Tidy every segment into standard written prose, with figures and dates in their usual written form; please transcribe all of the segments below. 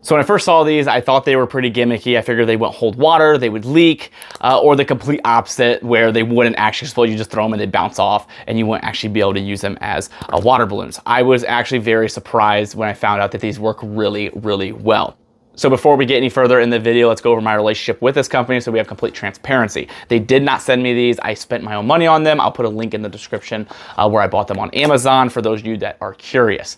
So when I first saw these, I thought they were pretty gimmicky. I figured they wouldn't hold water, they would leak, or the complete opposite where they wouldn't actually explode. You just throw them and they bounce off and you wouldn't actually be able to use them as water balloons. I was actually very surprised when I found out that these work really, really well. So before we get any further in the video, let's go over my relationship with this company so we have complete transparency. They did not send me these. I spent my own money on them. I'll put a link in the description where I bought them on Amazon for those of you that are curious.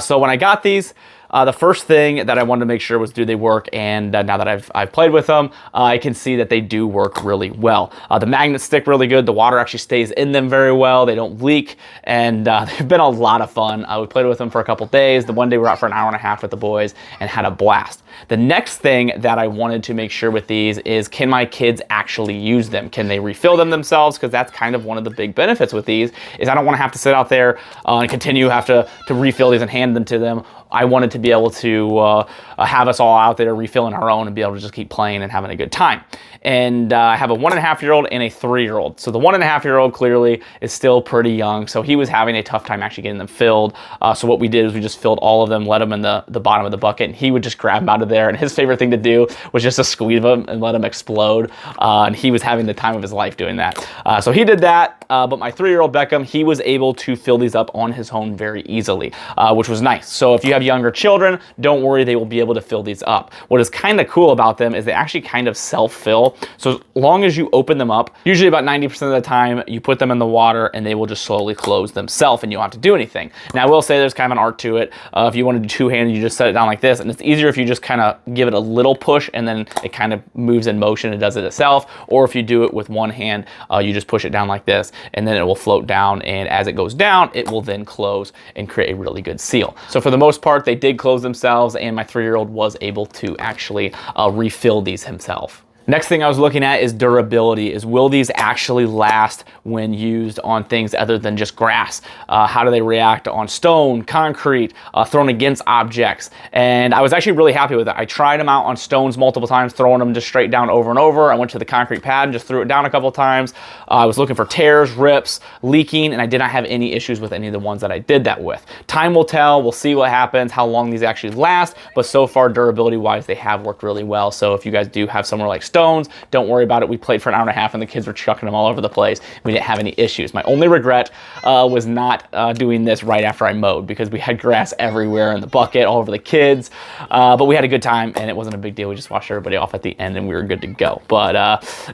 So when I got these, the first thing that I wanted to make sure was, do they work? And now that I've played with them, I can see that they do work really well. The magnets stick really good. The water actually stays in them very well. They don't leak, and they've been a lot of fun. We played with them for a couple days. The one day we were out for an hour and a half with the boys and had a blast. The next thing that I wanted to make sure with these is, can my kids actually use them? Can they refill them themselves? Because that's kind of one of the big benefits with these, is I don't want to have to sit out there and continue have to refill these and hand them to them. I wanted to be able to have us all out there refilling our own and be able to just keep playing and having a good time. And I have a 1.5-year-old and a 3-year-old. So the 1.5-year-old clearly is still pretty young, so he was having a tough time actually getting them filled. So what we did is we just filled all of them, let them in the bottom of the bucket, and he would just grab them out of there. And his favorite thing to do was just to squeeze them and let them explode. And he was having the time of his life doing that. So he did that. But my 3-year-old Beckham, he was able to fill these up on his own very easily, which was nice. So if you have younger children, don't worry, they will be able to fill these up. What is kind of cool about them is they actually kind of self-fill. So as long as you open them up, usually about 90% of the time, you put them in the water and they will just slowly close themselves and you don't have to do anything. Now I will say there's kind of an art to it. If you want to do two-handed, you just set it down like this, and it's easier if you just kind of give it a little push and then it kind of moves in motion and does it itself. Or if you do it with one hand, you just push it down like this and then it will float down, and as it goes down, it will then close and create a really good seal. So for the most part, they did close themselves, and my 3-year-old was able to actually refill these himself. Next thing I was looking at is durability. Will these actually last when used on things other than just grass? How do they react on stone, concrete, thrown against objects? And I was actually really happy with it. I tried them out on stones multiple times, throwing them just straight down over and over. I went to the concrete pad and just threw it down a couple times. I was looking for tears, rips, leaking, and I did not have any issues with any of the ones that I did that with. Time will tell. We'll see what happens, how long these actually last, but so far durability-wise, they have worked really well. So if you guys do have somewhere like stones, don't worry about it. We played for an hour and a half and the kids were chucking them all over the place. We didn't have any issues. My only regret was not doing this right after I mowed, because we had grass everywhere in the bucket, all over the kids. But we had a good time and it wasn't a big deal. We just washed everybody off at the end and we were good to go. But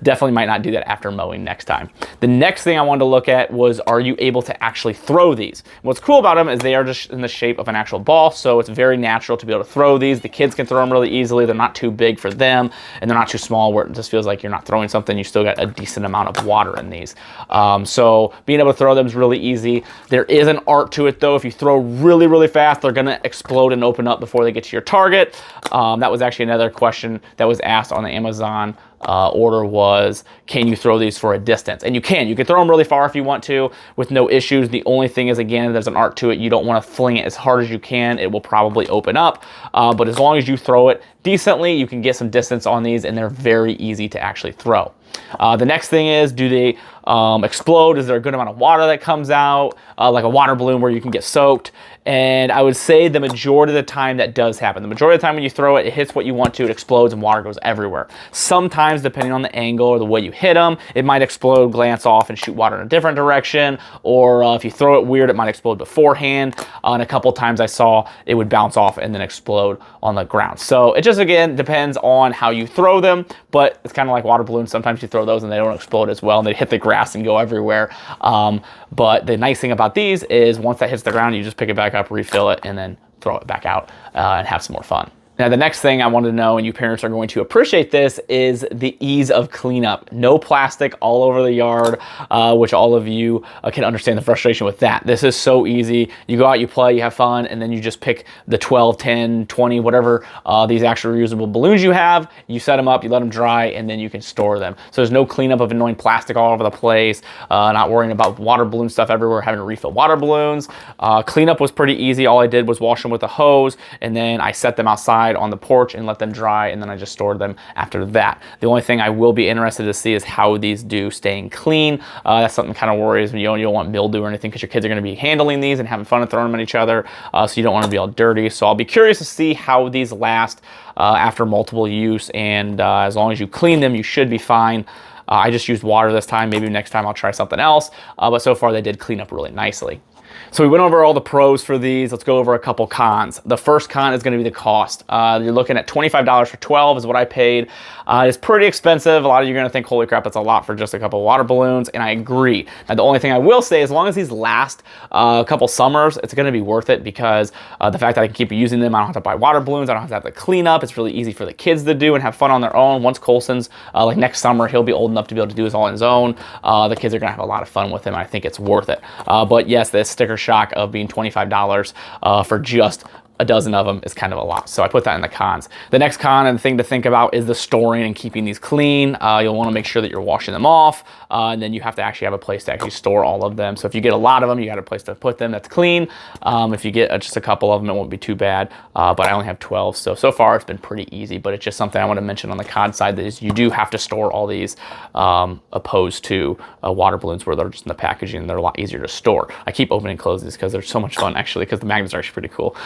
definitely might not do that after mowing next time. The next thing I wanted to look at was, are you able to actually throw these? What's cool about them is they are just in the shape of an actual ball, so it's very natural to be able to throw these. The kids can throw them really easily. They're not too big for them and they're not too small where it just feels like you're not throwing something. You still got a decent amount of water in these. So being able to throw them is really easy. There is an art to it though. If you throw really, really fast, they're gonna explode and open up before they get to your target. That was actually another question that was asked on the Amazon order was, can you throw these for a distance? And you can throw them really far if you want to with no issues. The only thing is, again, there's an art to it. You don't want to fling it as hard as you can. It will probably open up, but as long as you throw it decently, you can get some distance on these and they're very easy to actually throw. The next thing is, do they explode? Is there a good amount of water that comes out, like a water balloon where you can get soaked? And I would say the majority of the time that does happen. The majority of the time when you throw it, it hits what you want to, it explodes and water goes everywhere. Sometimes, depending on the angle or the way you hit them, it might explode, glance off, and shoot water in a different direction. Or if you throw it weird, it might explode beforehand. And a couple times I saw it would bounce off and then explode on the ground. So it just, again, depends on how you throw them, but it's kind of like water balloons. Sometimes you throw those and they don't explode as well, and they hit the grass and go everywhere. But the nice thing about these is once that hits the ground, you just pick it back up, refill it, and then throw it back out and have some more fun. Now, the next thing I wanted to know, and you parents are going to appreciate this, is the ease of cleanup. No plastic all over the yard, which all of you can understand the frustration with that. This is so easy. You go out, you play, you have fun, and then you just pick the 12, 10, 20, whatever these actual reusable balloons you have. You set them up, you let them dry, and then you can store them. So there's no cleanup of annoying plastic all over the place, not worrying about water balloon stuff everywhere, having to refill water balloons. Cleanup was pretty easy. All I did was wash them with a hose, and then I set them outside outside on the porch and let them dry, and then I just stored them after that. The only thing I will be interested to see is how these do staying clean. That's something kind of worries me. You don't want mildew or anything because your kids are going to be handling these and having fun and throwing them at each other, so you don't want to be all dirty. So I'll be curious to see how these last after multiple use, and as long as you clean them, you should be fine. I just used water this time. Maybe next time I'll try something else, but so far they did clean up really nicely. So we went over all the pros for these. Let's go over a couple cons. The first con is going to be the cost. You're looking at $25 for 12 is what I paid. It's pretty expensive. A lot of you are going to think, holy crap, that's a lot for just a couple water balloons, and I agree. Now, the only thing I will say, as long as these last a couple summers, it's going to be worth it because the fact that I can keep using them, I don't have to buy water balloons, I don't have to clean up. It's really easy for the kids to do and have fun on their own. Once Colson's, like next summer, he'll be old enough to be able to do this all on his own. The kids are going to have a lot of fun with him. I think it's worth it. But yes, this sticker shock of being $25 for just a dozen of them is kind of a lot. So I put that in the cons. The next con and thing to think about is the storing and keeping these clean. You'll want to make sure that you're washing them off, and then you have to actually have a place to actually store all of them. So if you get a lot of them, you got a place to put them that's clean. If you get just a couple of them, it won't be too bad. But I only have 12, so far it's been pretty easy. But it's just something I want to mention on the con side, that is you do have to store all these, opposed to water balloons where they're just in the packaging and they're a lot easier to store. I keep opening and closing these because they're so much fun, actually, because the magnets are actually pretty cool.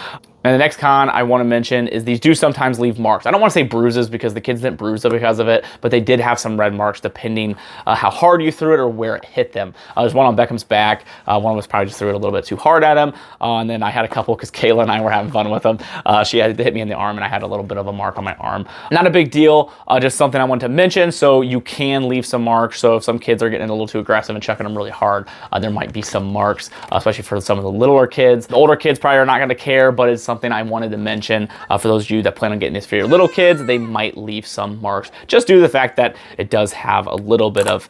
And the next con I want to mention is these do sometimes leave marks. I don't want to say bruises because the kids didn't bruise it because of it, but they did have some red marks depending how hard you threw it or where it hit them. There's one on Beckham's back. One was probably just threw it a little bit too hard at him. And then I had a couple because Kayla and I were having fun with them. She had to hit me in the arm and I had a little bit of a mark on my arm. Not a big deal, just something I wanted to mention. So you can leave some marks. So if some kids are getting a little too aggressive and chucking them really hard, there might be some marks, especially for some of the littler kids. The older kids probably are not going to care, but it's something I wanted to mention for those of you that plan on getting this for your little kids. They might leave some marks just due to the fact that it does have a little bit of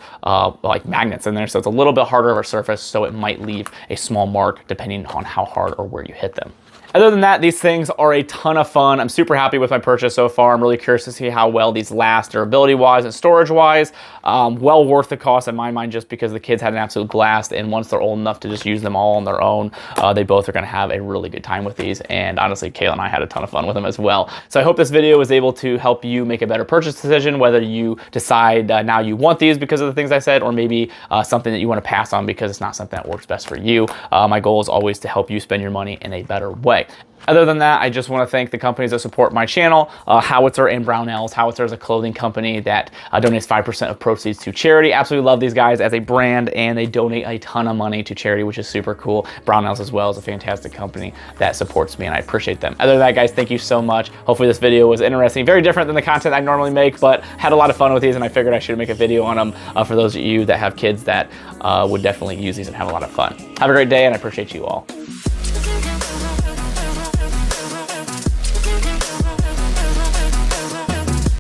like magnets in there, so it's a little bit harder of a surface, so it might leave a small mark depending on how hard or where you hit them. Other than that, these things are a ton of fun. I'm super happy with my purchase so far. I'm really curious to see how well these last durability-wise and storage-wise. Well worth the cost in my mind, just because the kids had an absolute blast, and once they're old enough to just use them all on their own, they both are going to have a really good time with these. And honestly, Kayla and I had a ton of fun with them as well. So I hope this video was able to help you make a better purchase decision, whether you decide now you want these because of the things I said, or maybe something that you want to pass on because it's not something that works best for you. My goal is always to help you spend your money in a better way. Other than that, I just want to thank the companies that support my channel. Howitzer and Brownells. Howitzer is a clothing company that donates 5% of proceeds to charity. Absolutely love these guys as a brand, and they donate a ton of money to charity, which is super cool. Brownells as well is a fantastic company that supports me, and I appreciate them. Other than that, guys, thank you so much. Hopefully this video was interesting. Very different than the content I normally make, but had a lot of fun with these, and I figured I should make a video on them for those of you that have kids that would definitely use these and have a lot of fun. Have a great day, and I appreciate you all.